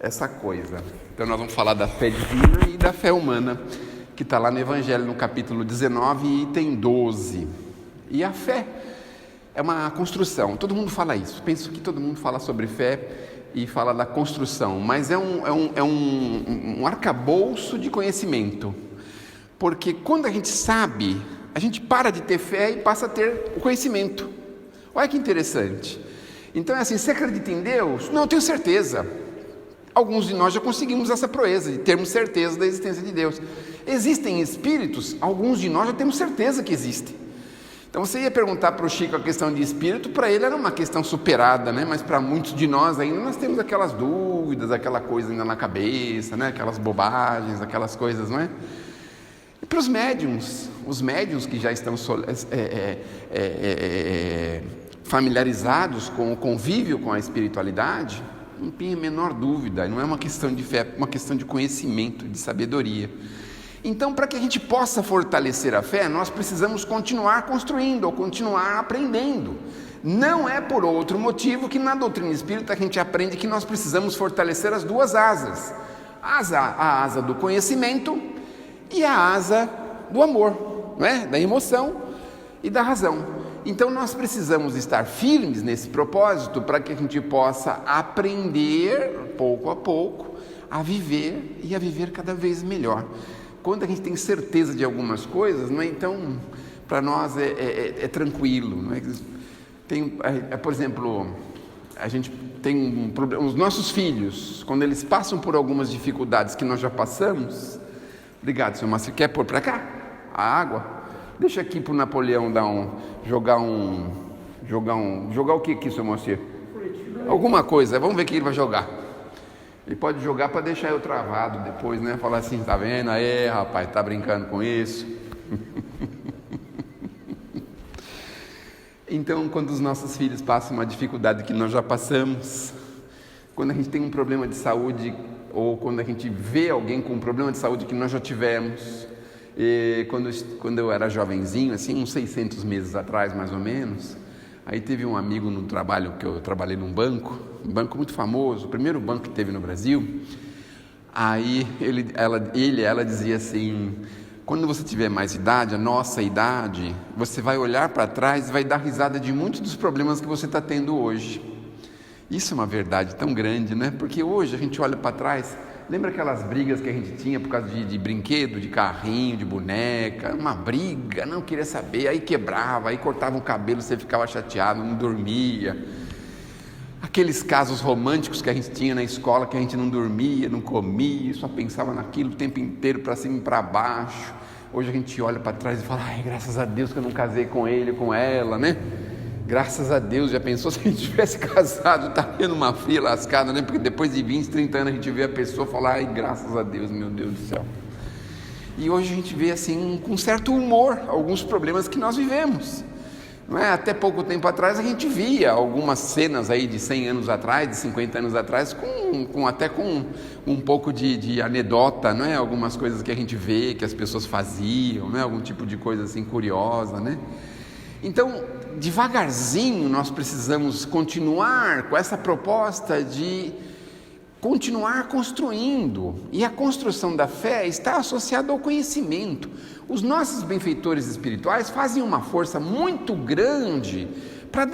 essa coisa. Então nós vamos falar da fé divina e da fé humana, que está lá no Evangelho, no capítulo 19, item 12. E a fé é uma construção, todo mundo fala isso. Penso que todo mundo fala sobre fé e fala da construção, mas é um arcabouço de conhecimento. Porque quando a gente sabe, a gente para de ter fé e passa a ter o conhecimento. Olha que interessante. Então é assim, você acredita em Deus? Não, eu tenho certeza. Alguns de nós já conseguimos essa proeza de termos certeza da existência de Deus. Existem espíritos? Alguns de nós já temos certeza que existem. Então você ia perguntar para o Chico a questão de espírito, para ele era uma questão superada, né? Mas para muitos de nós ainda nós temos aquelas dúvidas, aquela coisa ainda na cabeça, né? Aquelas bobagens, aquelas coisas, não é? E para os médiuns que já estão familiarizados com o convívio com a espiritualidade, não tem a menor dúvida, não é uma questão de fé, é uma questão de conhecimento, de sabedoria. Então, para que a gente possa fortalecer a fé, nós precisamos continuar construindo ou continuar aprendendo. Não é por outro motivo que na doutrina espírita a gente aprende que nós precisamos fortalecer as duas asas. A asa do conhecimento e a asa do amor, não é? Da emoção e da razão. Então nós precisamos estar firmes nesse propósito para que a gente possa aprender pouco a pouco a viver e a viver cada vez melhor. Quando a gente tem certeza de algumas coisas, não é? Então para nós é tranquilo, não é? Por exemplo, a gente tem um problema, os nossos filhos, quando eles passam por algumas dificuldades que nós já passamos. Obrigado, senhor Márcio. Quer pôr para cá a água? Deixa aqui para o Napoleão jogar o que aqui, senhor Márcio? Alguma coisa, vamos ver o que ele vai jogar. Ele pode jogar para deixar eu travado depois, né? Falar assim, tá vendo? Aí, rapaz, tá brincando com isso? Então, quando os nossos filhos passam uma dificuldade que nós já passamos, quando a gente tem um problema de saúde, ou quando a gente vê alguém com um problema de saúde que nós já tivemos, e quando eu era jovenzinho, assim, uns 600 meses atrás, mais ou menos, aí teve um amigo no trabalho, que eu trabalhei num banco, um banco muito famoso, o primeiro banco que teve no Brasil. Aí ela dizia assim, quando você tiver mais idade, a nossa idade, você vai olhar para trás e vai dar risada de muitos dos problemas que você está tendo hoje. Isso é uma verdade tão grande, né? Porque hoje a gente olha para trás, lembra aquelas brigas que a gente tinha por causa de brinquedo, de carrinho, de boneca, uma briga, não queria saber, aí quebrava, aí cortava o cabelo, você ficava chateado, não dormia. Aqueles casos românticos que a gente tinha na escola, que a gente não dormia, não comia, só pensava naquilo o tempo inteiro, para cima e para baixo. Hoje a gente olha para trás e fala, ai, graças a Deus que eu não casei com ele, com ela, né? Graças a Deus, já pensou se a gente tivesse casado, estaria numa fria lascada, né? Porque depois de 20, 30 anos a gente vê a pessoa falar, ai, graças a Deus, meu Deus do céu. E hoje a gente vê assim, com certo humor, alguns problemas que nós vivemos, não é? Até pouco tempo atrás a gente via algumas cenas aí de 100 anos atrás, de 50 anos atrás, até com um pouco de anedota, não é? Algumas coisas que a gente vê, que as pessoas faziam, não é? Algum tipo de coisa assim curiosa, né? Então, devagarzinho nós precisamos continuar com essa proposta de continuar construindo, e a construção da fé está associada ao conhecimento. Os nossos benfeitores espirituais fazem uma força muito grande para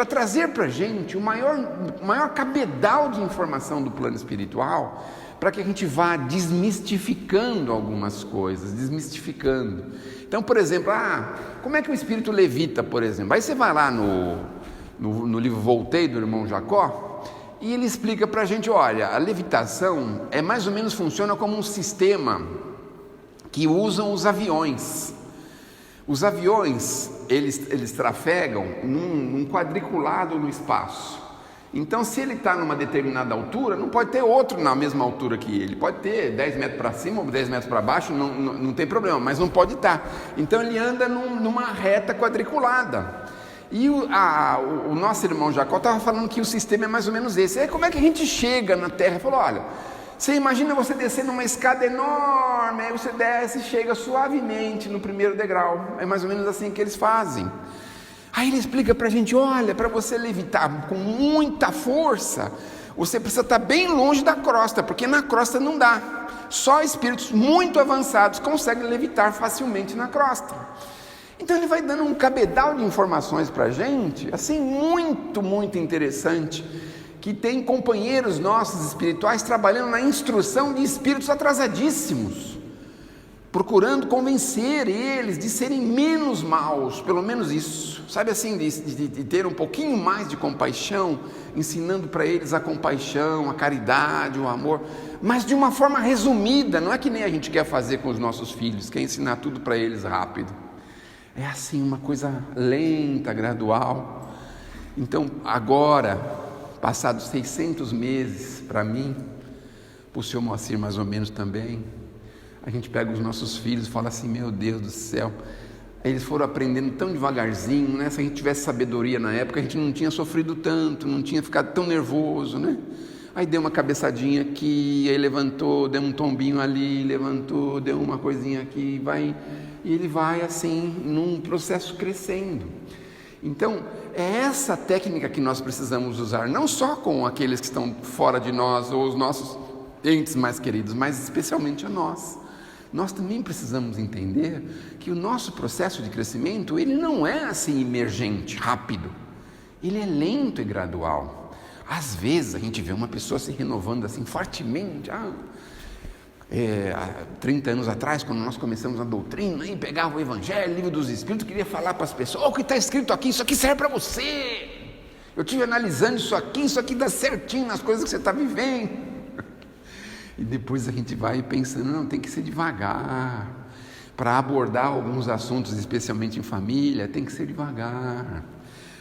trazer para a gente o maior cabedal de informação do plano espiritual, para que a gente vá desmistificando algumas coisas, desmistificando. Então, por exemplo, como é que o espírito levita, por exemplo? Aí você vai lá no livro Voltei, do irmão Jacó, e ele explica para a gente, olha, a levitação mais ou menos funciona como um sistema que usam os aviões. Os aviões, eles trafegam num quadriculado no espaço. Então, se ele está numa determinada altura, não pode ter outro na mesma altura que ele. Pode ter 10 metros para cima ou 10 metros para baixo, não tem problema, mas não pode estar. Então, ele anda numa reta quadriculada. E o nosso irmão Jacó estava falando que o sistema é mais ou menos esse. Aí, como é que a gente chega na Terra? Ele falou, olha, você imagina você descer numa escada enorme, aí você desce e chega suavemente no primeiro degrau. É mais ou menos assim que eles fazem. Aí ele explica para a gente, olha, para você levitar com muita força, você precisa estar bem longe da crosta, porque na crosta não dá. Só espíritos muito avançados conseguem levitar facilmente na crosta. Então ele vai dando um cabedal de informações para a gente, assim, muito, muito interessante, que tem companheiros nossos espirituais trabalhando na instrução de espíritos atrasadíssimos, procurando convencer eles de serem menos maus, pelo menos isso, sabe assim, de ter um pouquinho mais de compaixão, ensinando para eles a compaixão, a caridade, o amor, mas de uma forma resumida, não é que nem a gente quer fazer com os nossos filhos, quer ensinar tudo para eles rápido, é assim, uma coisa lenta, gradual. Então agora, passados 600 meses, para mim, para o senhor Moacir mais ou menos também, a gente pega os nossos filhos e fala assim, meu Deus do céu, eles foram aprendendo tão devagarzinho, né? Se a gente tivesse sabedoria na época, a gente não tinha sofrido tanto, não tinha ficado tão nervoso, né? Aí deu uma cabeçadinha aqui, aí levantou, deu um tombinho ali, levantou, deu uma coisinha aqui, e ele vai assim, num processo crescendo. Então, é essa técnica que nós precisamos usar, não só com aqueles que estão fora de nós, ou os nossos entes mais queridos, mas especialmente a nós. Nós também precisamos entender que o nosso processo de crescimento, ele não é assim emergente, rápido, ele é lento e gradual. Às vezes a gente vê uma pessoa se renovando assim fortemente, há 30 anos atrás, quando nós começamos a doutrina, e pegava o Evangelho, Livro dos Espíritos, queria falar para as pessoas, o que está escrito aqui, isso aqui serve para você, eu estive analisando isso aqui dá certinho nas coisas que você está vivendo. E depois a gente vai pensando, não, tem que ser devagar, para abordar alguns assuntos, especialmente em família, tem que ser devagar,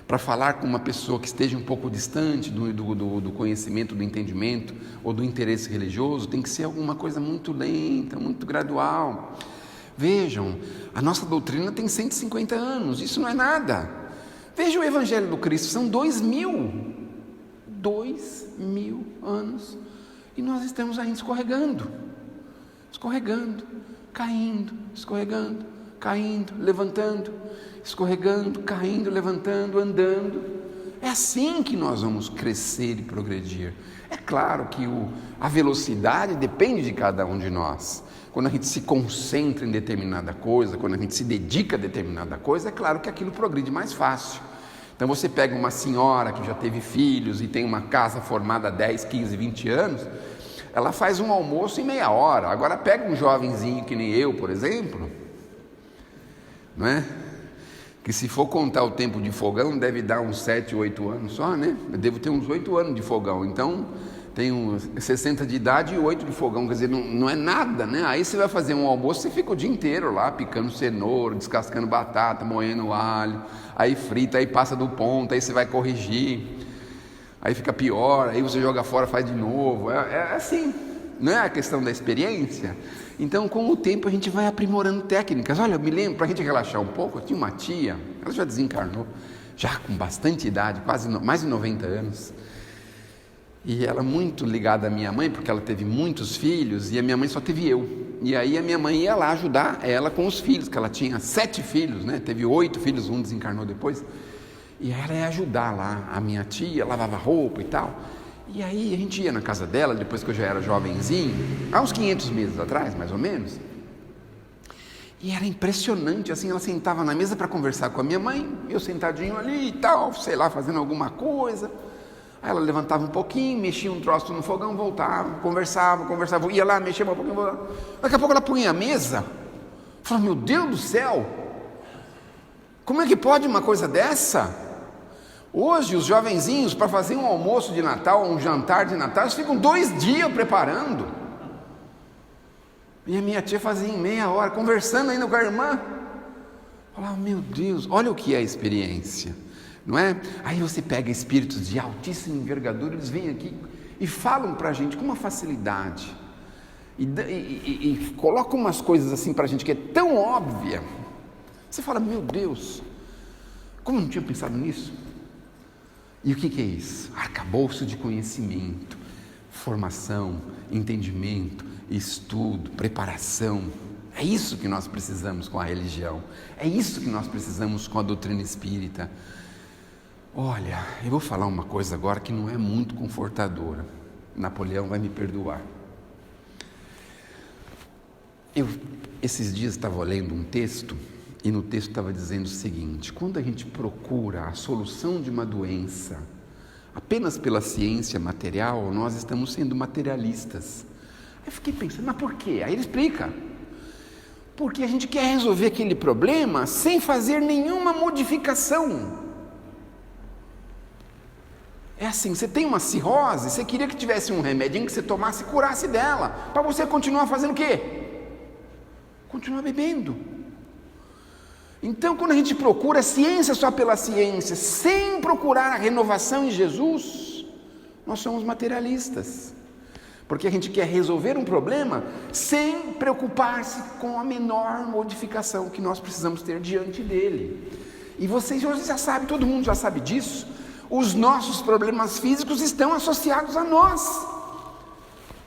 para falar com uma pessoa que esteja um pouco distante do conhecimento, do entendimento, ou do interesse religioso, tem que ser alguma coisa muito lenta, muito gradual. Vejam, a nossa doutrina tem 150 anos, isso não é nada. Veja o Evangelho do Cristo, são 2.000 anos, e nós estamos ainda escorregando, caindo, escorregando, caindo, levantando, escorregando, caindo, levantando, andando. É assim que nós vamos crescer e progredir. É claro que a velocidade depende de cada um de nós. Quando a gente se concentra em determinada coisa, quando a gente se dedica a determinada coisa, é claro que aquilo progride mais fácil. Então você pega uma senhora que já teve filhos e tem uma casa formada há 10, 15, 20 anos, ela faz um almoço em meia hora. Agora pega um jovenzinho que nem eu, por exemplo, não é? Que se for contar o tempo de fogão, deve dar uns 7, 8 anos só, né? Eu devo ter uns 8 anos de fogão, então tenho 60 de idade e 8 de fogão, quer dizer, não é nada, né? Aí você vai fazer um almoço, você fica o dia inteiro lá, picando cenoura, descascando batata, moendo alho, aí frita, aí passa do ponto, aí você vai corrigir, aí fica pior, aí você joga fora, faz de novo, é assim, não é a questão da experiência? Então, com o tempo, a gente vai aprimorando técnicas. Olha, eu me lembro, para a gente relaxar um pouco, eu tinha uma tia, ela já desencarnou, já com bastante idade, quase mais de 90 anos, e ela muito ligada à minha mãe, porque ela teve muitos filhos, e a minha mãe só teve eu, e aí a minha mãe ia lá ajudar ela com os filhos, que ela tinha 7 filhos, né? Teve 8 filhos, um desencarnou depois, e ela ia ajudar lá, a minha tia lavava roupa e tal, e aí a gente ia na casa dela, depois que eu já era jovenzinho, há uns 500 meses atrás, mais ou menos, e era impressionante, assim, ela sentava na mesa para conversar com a minha mãe, eu sentadinho ali e tal, sei lá, fazendo alguma coisa. Aí ela levantava um pouquinho, mexia um troço no fogão, voltava, conversava, ia lá, mexia um pouquinho, voltava. Daqui a pouco ela punha a mesa, falava, meu Deus do céu, como é que pode uma coisa dessa? Hoje os jovenzinhos, para fazer um almoço de Natal, um jantar de Natal, eles ficam 2 dias preparando, e a minha tia fazia em meia hora, conversando ainda com a irmã. Falava, meu Deus, olha o que é a experiência, não é? Aí você pega espíritos de altíssima envergadura, eles vêm aqui e falam para a gente com uma facilidade, e colocam umas coisas assim para a gente que é tão óbvia, você fala, meu Deus, como eu não tinha pensado nisso? E o que é isso? Arcabouço de conhecimento, formação, entendimento, estudo, preparação. É isso que nós precisamos com a religião, é isso que nós precisamos com a doutrina espírita. Olha, eu vou falar uma coisa agora que não é muito confortadora. Napoleão vai me perdoar. Esses dias estava lendo um texto, e no texto estava dizendo o seguinte: quando a gente procura a solução de uma doença apenas pela ciência material, nós estamos sendo materialistas. Aí eu fiquei pensando, mas por quê? Aí ele explica: porque a gente quer resolver aquele problema sem fazer nenhuma modificação. É assim, você tem uma cirrose, você queria que tivesse um remedinho que você tomasse e curasse dela, para você continuar fazendo o quê? Continuar bebendo. Então, quando a gente procura a ciência só pela ciência, sem procurar a renovação em Jesus, nós somos materialistas. Porque a gente quer resolver um problema sem preocupar-se com a menor modificação que nós precisamos ter diante dele. E vocês hoje já sabem, todo mundo já sabe disso, os nossos problemas físicos estão associados a nós.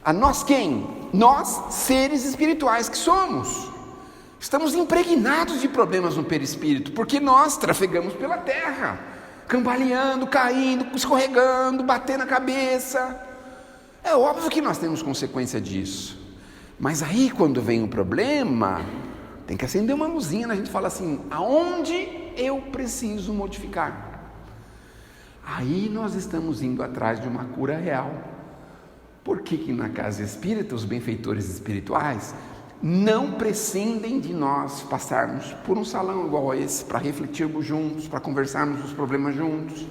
A nós quem? Nós, seres espirituais que somos. Estamos impregnados de problemas no perispírito, porque nós trafegamos pela terra, cambaleando, caindo, escorregando, batendo a cabeça. É óbvio que nós temos consequência disso. Mas aí quando vem o problema, tem que acender uma luzinha, a gente fala assim: aonde eu preciso modificar? Aí nós estamos indo atrás de uma cura real. Por que na casa espírita os benfeitores espirituais não prescindem de nós passarmos por um salão igual a esse, para refletirmos juntos, para conversarmos os problemas juntos,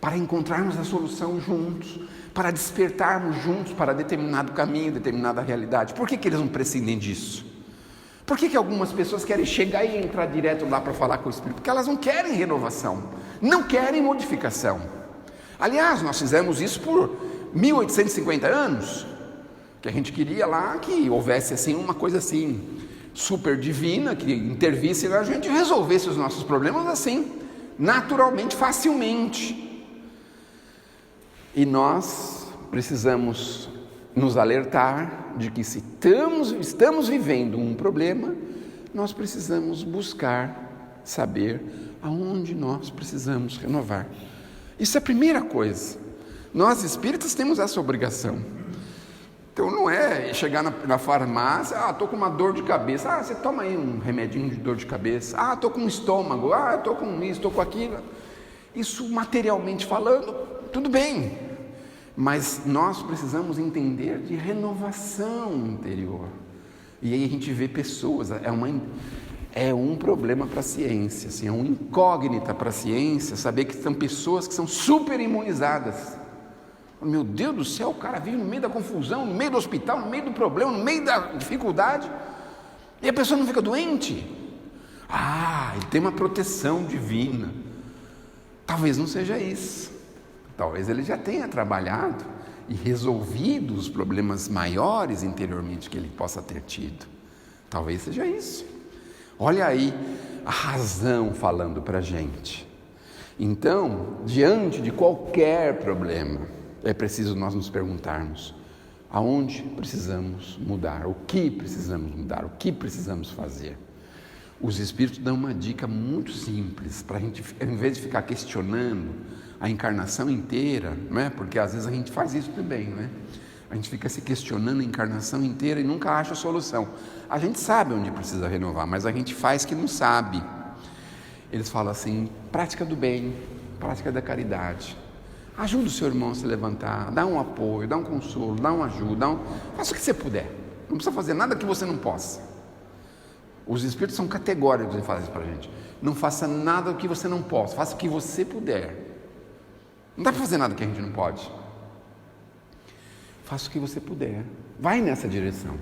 para encontrarmos a solução juntos, para despertarmos juntos para determinado caminho, determinada realidade? Por que eles não prescindem disso? Por que algumas pessoas querem chegar e entrar direto lá para falar com o Espírito? Porque elas não querem renovação, não querem modificação. Aliás, nós fizemos isso por 1850 anos, que a gente queria lá que houvesse assim uma coisa assim, super divina, que intervisse na gente e resolvesse os nossos problemas assim, naturalmente, facilmente. E nós precisamos nos alertar de que se estamos vivendo um problema, nós precisamos buscar saber aonde nós precisamos renovar. Isso é a primeira coisa. Nós espíritas temos essa obrigação. Então não é chegar na farmácia: estou com uma dor de cabeça, você toma aí um remedinho de dor de cabeça, estou com um estômago, estou com isso, estou com aquilo. Isso materialmente falando, tudo bem. Mas nós precisamos entender de renovação interior. E aí a gente vê pessoas, é um problema para a ciência, assim, é uma incógnita para a ciência saber que são pessoas que são super imunizadas. Meu Deus do céu, o cara vive no meio da confusão, no meio do hospital, no meio do problema, no meio da dificuldade, e a pessoa não fica doente. Ele tem uma proteção divina. Talvez não seja isso. Talvez ele já tenha trabalhado e resolvido os problemas maiores interiormente que ele possa ter tido. Talvez seja isso. Olha aí a razão falando para a gente. Então, diante de qualquer problema, é preciso nós nos perguntarmos: aonde precisamos mudar? O que precisamos mudar? O que precisamos fazer? Os Espíritos dão uma dica muito simples para a gente, em vez de ficar questionando a encarnação inteira, não é? Porque às vezes a gente faz isso também, não é? A gente fica se questionando a encarnação inteira e nunca acha a solução. A gente sabe onde precisa renovar, mas a gente faz que não sabe. Eles falam assim: prática do bem, prática da caridade. Ajuda o seu irmão a se levantar, dá um apoio, dá um consolo, dá uma ajuda, faça o que você puder. Não precisa fazer nada que você não possa. Os Espíritos são categóricos em fazer isso para a gente. Não faça nada que você não possa, faça o que você puder. Não dá para fazer nada que a gente não pode. Faça o que você puder, vai nessa direção.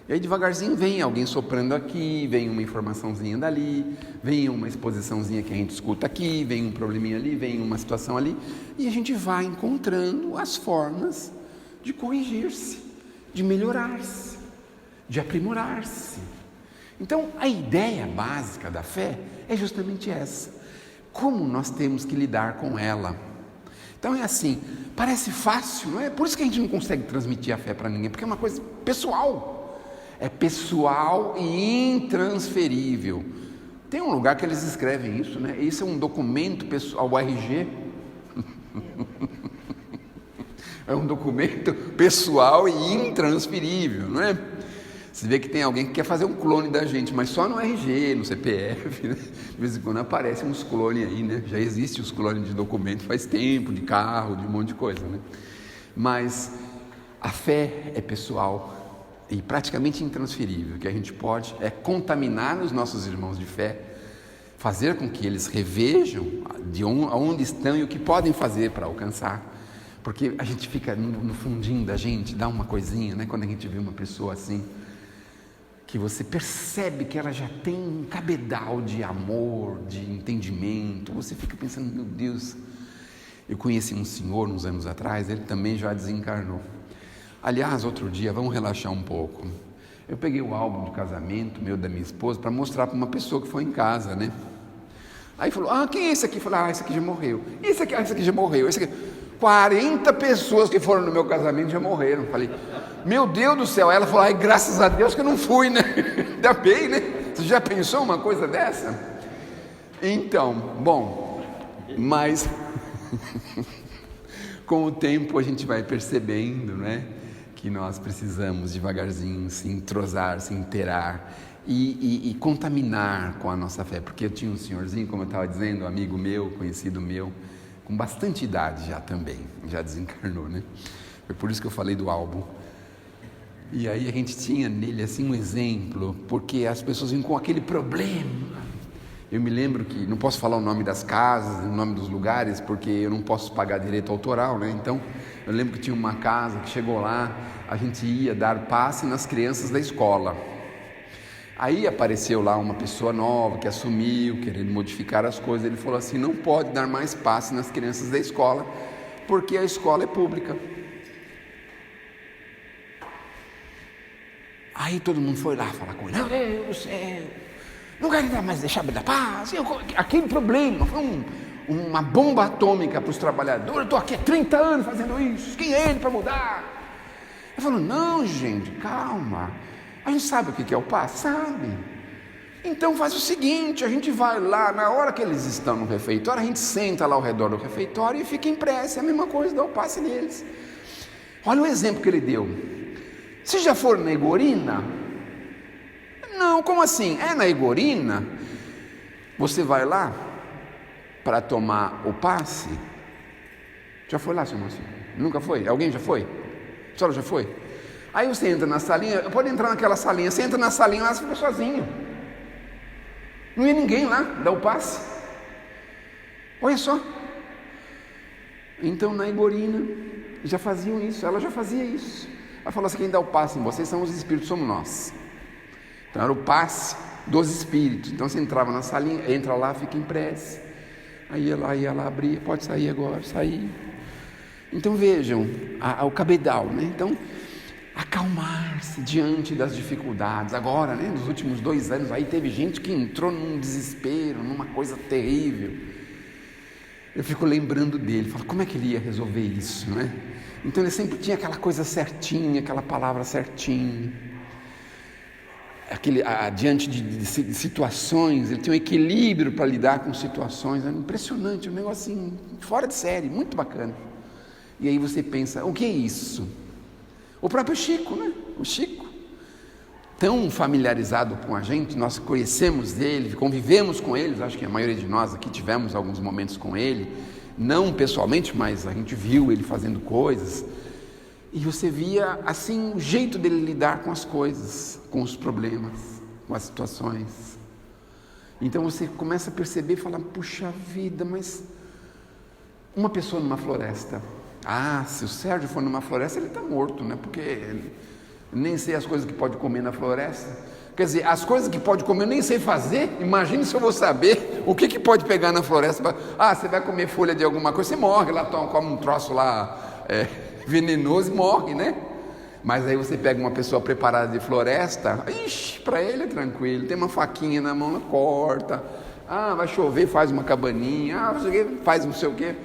E aí devagarzinho vem alguém soprando aqui, vem uma informaçãozinha dali, vem uma exposiçãozinha que a gente escuta aqui, vem um probleminha ali, vem uma situação ali, e a gente vai encontrando as formas de corrigir-se, de melhorar-se, de aprimorar-se. Então a ideia básica da fé é justamente essa: como nós temos que lidar com ela. Então é assim, parece fácil, não é? Por isso que a gente não consegue transmitir a fé para ninguém, porque é uma coisa pessoal, é pessoal e intransferível. Tem um lugar que eles escrevem isso, né? Isso é um documento pessoal, o RG, É um documento pessoal e intransferível, não é? Você vê que tem alguém que quer fazer um clone da gente, mas só no RG, no CPF, né? De vez em quando aparecem uns clones aí, né? Já existem os clones de documento faz tempo, de carro, de um monte de coisa, né? Mas a fé é pessoal e praticamente intransferível. O que a gente pode é contaminar os nossos irmãos de fé, fazer com que eles revejam de onde estão e o que podem fazer para alcançar. Porque a gente fica no fundinho da gente, dá uma coisinha, né? Quando a gente vê uma pessoa assim, que você percebe que ela já tem um cabedal de amor, de entendimento, você fica pensando, meu Deus. Eu conheci um senhor uns anos atrás, ele também já desencarnou. Aliás, outro dia, vamos relaxar um pouco. Eu peguei o álbum de casamento meu, da minha esposa, para mostrar para uma pessoa que foi em casa, né? Aí falou, quem é esse aqui? Eu falei, esse aqui já morreu. Esse aqui já morreu. Esse aqui... 40 pessoas que foram no meu casamento já morreram. Falei, meu Deus do céu. Ela falou, graças a Deus que eu não fui, né? Ainda bem, né? Você já pensou uma coisa dessa? Então, bom, mas com o tempo a gente vai percebendo, né? Que nós precisamos devagarzinho se entrosar, se inteirar e contaminar com a nossa fé. Porque eu tinha um senhorzinho, como eu estava dizendo, um amigo meu, conhecido meu, com bastante idade já também, já desencarnou, né? Foi por isso que eu falei do álbum. E aí a gente tinha nele assim um exemplo, porque as pessoas vinham com aquele problema. Eu me lembro que, não posso falar o nome das casas, o nome dos lugares, porque eu não posso pagar direito autoral, né? Então, eu lembro que tinha uma casa que chegou lá, a gente ia dar passe nas crianças da escola. Aí apareceu lá uma pessoa nova que assumiu, querendo modificar as coisas. Ele falou assim, não pode dar mais passe nas crianças da escola, porque a escola é pública. Aí todo mundo foi lá falar com ele, meu Deus do céu, não quero mais deixar de dar passe. Aquele problema foi uma bomba atômica para os trabalhadores. Eu estou aqui há 30 anos fazendo isso, quem é ele para mudar? Ele falou, não gente, calma. A gente sabe o que é o passe? Sabe. Então faz o seguinte, a gente vai lá, na hora que eles estão no refeitório, a gente senta lá ao redor do refeitório e fica em prece, é a mesma coisa, dá o passe neles. Olha o exemplo que ele deu. Se já for na Egorina? Não, como assim? Na Egorina, você vai lá para tomar o passe. Já foi lá, senhor Marcinho? Nunca foi? Alguém já foi? A senhora já foi? Aí você entra na salinha, pode entrar naquela salinha, você entra na salinha lá, você fica sozinho. Não ia ninguém lá, dá o passe. Olha só. Então na Egorina já faziam isso, ela já fazia isso. Ela falou assim, quem dá o passe em vocês são os espíritos, somos nós. Então era o passe dos espíritos. Então você entrava na salinha, entra lá, fica em prece. Aí ia lá, abria, pode sair agora, sair. Então vejam, o cabedal, né? Então, acalmar-se diante das dificuldades. Agora, né, nos últimos 2 anos, aí teve gente que entrou num desespero, numa coisa terrível. Eu fico lembrando dele, falo, como é que ele ia resolver isso, né? Então ele sempre tinha aquela coisa certinha, aquela palavra certinha. Diante de situações, ele tinha um equilíbrio para lidar com situações. Era impressionante, um negócio assim, fora de série, muito bacana. E aí você pensa, o que é isso? O próprio Chico, né? O Chico, tão familiarizado com a gente, nós conhecemos ele, convivemos com ele, acho que a maioria de nós aqui tivemos alguns momentos com ele, não pessoalmente, mas a gente viu ele fazendo coisas, e você via assim o jeito dele lidar com as coisas, com os problemas, com as situações. Então você começa a perceber e falar, puxa vida, mas uma pessoa numa floresta, se o Sérgio for numa floresta, ele está morto, né? Porque ele, nem sei as coisas que pode comer na floresta. Quer dizer, as coisas que pode comer eu nem sei fazer. Imagine se eu vou saber o que pode pegar na floresta. Você vai comer folha de alguma coisa, você morre lá, come um troço lá venenoso e morre, né? Mas aí você pega uma pessoa preparada de floresta, para ele é tranquilo, tem uma faquinha na mão, ela corta. Vai chover, faz uma cabaninha, faz não sei o quê.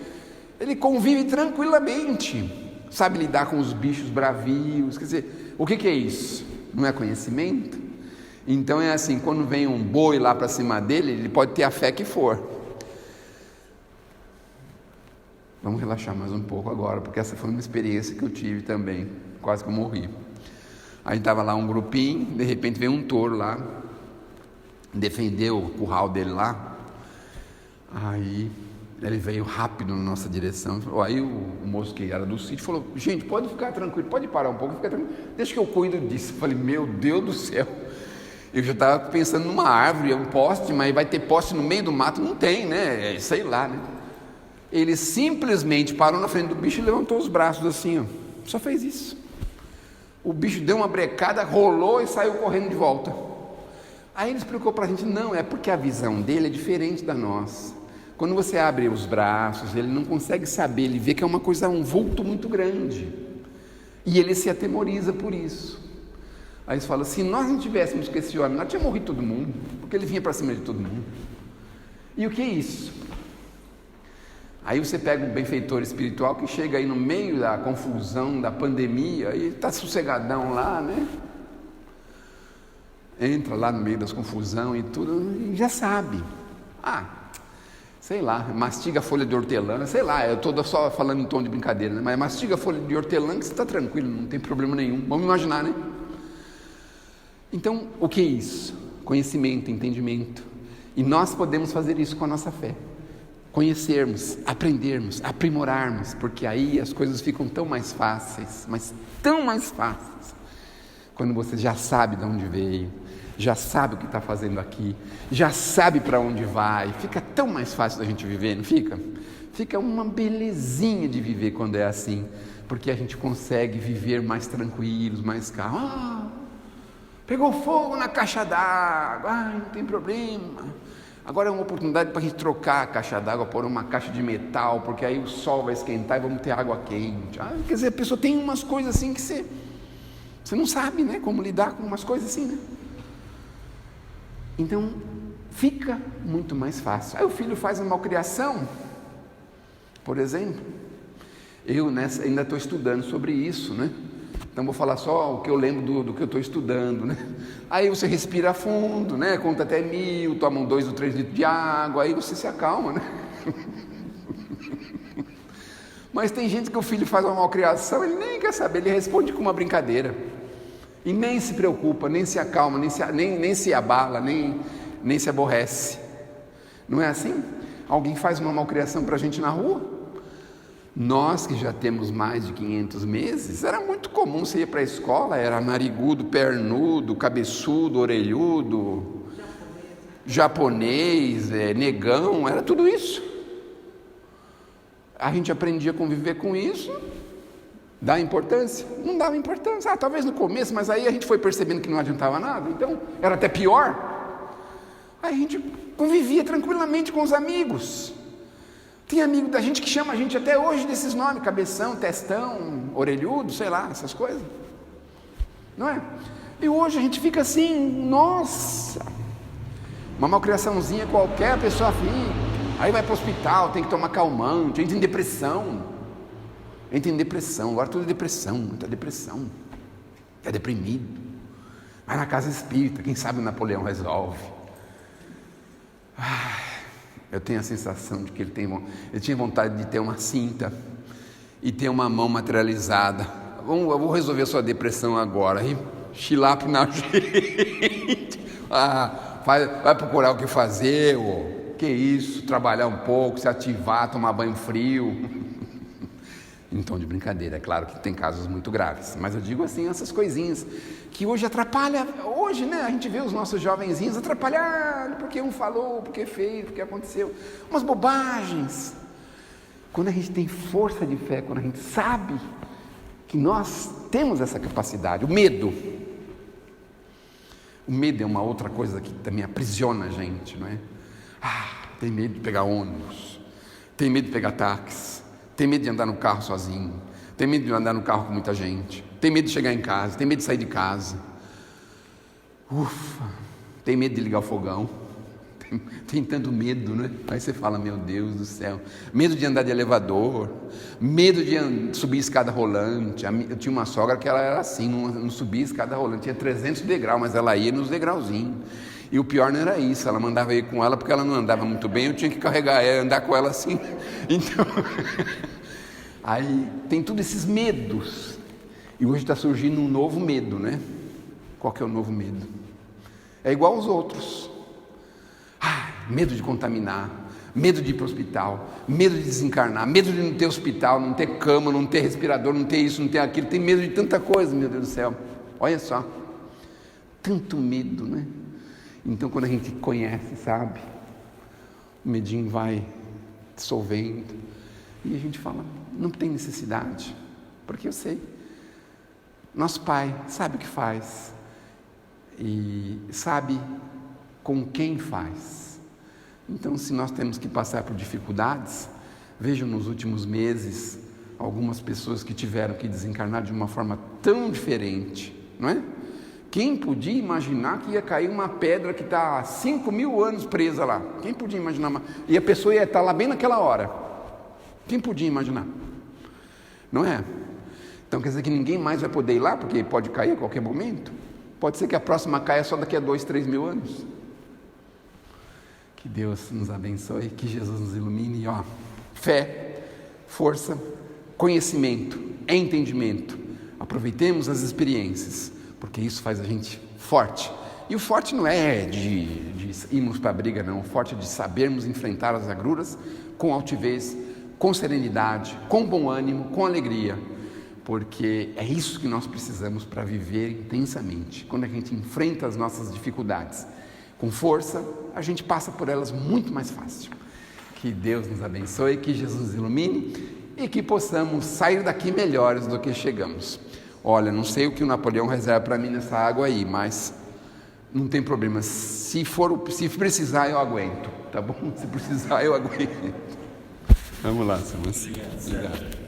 Ele convive tranquilamente, sabe lidar com os bichos bravios. Quer dizer, o que é isso? Não é conhecimento? Então é assim, quando vem um boi lá para cima dele, ele pode ter a fé que for. Vamos relaxar mais um pouco agora, porque essa foi uma experiência que eu tive também, quase que eu morri. Aí estava lá um grupinho, de repente veio um touro lá, defendeu o curral dele lá. Aí ele veio rápido na nossa direção. Aí o moço que era do sítio falou: gente, pode ficar tranquilo, pode parar um pouco, fica tranquilo, deixa que eu cuido disso. Eu falei: meu Deus do céu, eu já estava pensando numa árvore, um poste, mas vai ter poste no meio do mato? Não tem, né? Sei lá, né? Ele simplesmente parou na frente do bicho e levantou os braços assim, ó. Só fez isso. O bicho deu uma brecada, rolou e saiu correndo de volta. Aí ele explicou para a gente: não, é porque a visão dele é diferente da nossa. Quando você abre os braços, ele não consegue saber, ele vê que é uma coisa, um vulto muito grande, e ele se atemoriza por isso. Aí eles falam: se nós não tivéssemos com esse homem, nós tínhamos morrido todo mundo, porque ele vinha para cima de todo mundo. E o que é isso? Aí você pega um benfeitor espiritual que chega aí no meio da confusão, da pandemia, e está sossegadão lá, né? Entra lá no meio das confusão e tudo, e já sabe. Sei lá, mastiga a folha de hortelã, sei lá, eu estou só falando em tom de brincadeira, né? Mas mastiga a folha de hortelã que você está tranquilo, não tem problema nenhum. Vamos imaginar, né? Então, o que é isso? Conhecimento, entendimento. E nós podemos fazer isso com a nossa fé. Conhecermos, aprendermos, aprimorarmos, porque aí as coisas ficam tão mais fáceis, mas tão mais fáceis, quando você já sabe de onde veio, já sabe o que está fazendo aqui, já sabe para onde vai, fica tão mais fácil da gente viver, não fica? Fica uma belezinha de viver quando é assim, porque a gente consegue viver mais tranquilos, mais calmos. Pegou fogo na caixa d'água, não tem problema. Agora é uma oportunidade para a gente trocar a caixa d'água por uma caixa de metal, porque aí o sol vai esquentar e vamos ter água quente. Quer dizer, a pessoa tem umas coisas assim que você não sabe, né? Como lidar com umas coisas assim, né? Então, fica muito mais fácil. Aí o filho faz uma malcriação, por exemplo. Eu ainda estou estudando sobre isso, né? Então vou falar só o que eu lembro do que eu estou estudando, né? Aí você respira fundo, né? Conta até 1000, toma 2 ou 3 litros de água, aí você se acalma, né? Mas tem gente que o filho faz uma malcriação, ele nem quer saber, ele responde com uma brincadeira. E nem se preocupa, nem se acalma, nem se abala, nem se aborrece. Não é assim? Alguém faz uma malcriação para a gente na rua? Nós que já temos mais de 500 meses, era muito comum você ir para a escola, era narigudo, pernudo, cabeçudo, orelhudo, japonês, negão, era tudo isso. A gente aprendia a conviver com isso. Dá importância? Não dava importância. Talvez no começo, mas aí a gente foi percebendo que não adiantava nada, então era até pior. Aí a gente convivia tranquilamente com os amigos. Tem amigo da gente que chama a gente até hoje desses nomes: cabeção, testão, orelhudo, sei lá, essas coisas. Não é? E hoje a gente fica assim: nossa, uma malcriaçãozinha qualquer, a pessoa fica. Aí vai para o hospital, tem que tomar calmante, entra em depressão. Agora tudo é depressão, muita depressão. É deprimido. Vai na casa espírita, quem sabe o Napoleão resolve. Eu tenho a sensação de que ele tinha vontade de ter uma cinta e ter uma mão materializada. Eu vou resolver a sua depressão agora. E chilape na gente. Vai procurar o que fazer, que isso, trabalhar um pouco, se ativar, tomar banho frio. Em tom de brincadeira, é claro que tem casos muito graves, mas eu digo assim, essas coisinhas que hoje atrapalham. Hoje, né, a gente vê os nossos jovenzinhos atrapalhados, porque um falou, porque fez, porque aconteceu, umas bobagens. Quando a gente tem força de fé, quando a gente sabe que nós temos essa capacidade. O medo é uma outra coisa que também aprisiona a gente, não é? Tem medo de pegar ônibus, tem medo de pegar táxi, tem medo de andar no carro sozinho, tem medo de andar no carro com muita gente, tem medo de chegar em casa, tem medo de sair de casa. Tem medo de ligar o fogão. Tem tanto medo, né? Aí você fala: meu Deus do céu. Medo de andar de elevador, medo de subir escada rolante. Eu tinha uma sogra que ela era assim, não subia escada rolante, tinha 300 degraus, mas ela ia nos degrauzinhos. E o pior não era isso, ela mandava ir com ela porque ela não andava muito bem, eu tinha que carregar ela, andar com ela assim. Então, aí tem todos esses medos. E hoje está surgindo um novo medo, né? Qual que é o novo medo? É igual aos outros. Medo de contaminar, medo de ir para o hospital, medo de desencarnar, medo de não ter hospital, não ter cama, não ter respirador, não ter isso, não ter aquilo. Tem medo de tanta coisa, meu Deus do céu. Olha só, tanto medo, né? Então quando a gente conhece, sabe, o medinho vai dissolvendo e a gente fala, não tem necessidade, porque eu sei, nosso Pai sabe o que faz e sabe com quem faz. Então, se nós temos que passar por dificuldades, vejam nos últimos meses algumas pessoas que tiveram que desencarnar de uma forma tão diferente, não é? Quem podia imaginar que ia cair uma pedra que está há 5.000 anos presa lá? Quem podia imaginar? E a pessoa ia estar lá bem naquela hora. Quem podia imaginar? Não é? Então quer dizer que ninguém mais vai poder ir lá, porque pode cair a qualquer momento? Pode ser que a próxima caia só daqui a 2-3 mil anos. Que Deus nos abençoe, que Jesus nos ilumine. Fé, força, conhecimento, entendimento. Aproveitemos as experiências, porque isso faz a gente forte. E o forte não é de irmos para a briga, não. O forte é de sabermos enfrentar as agruras com altivez, com serenidade, com bom ânimo, com alegria. Porque é isso que nós precisamos para viver intensamente. Quando a gente enfrenta as nossas dificuldades com força, a gente passa por elas muito mais fácil. Que Deus nos abençoe, que Jesus nos ilumine e que possamos sair daqui melhores do que chegamos. Olha, não sei o que o Napoleão reserva para mim nessa água aí, mas não tem problema. Se precisar, eu aguento, tá bom? Se precisar, eu aguento. Vamos lá, Samuel. Obrigado.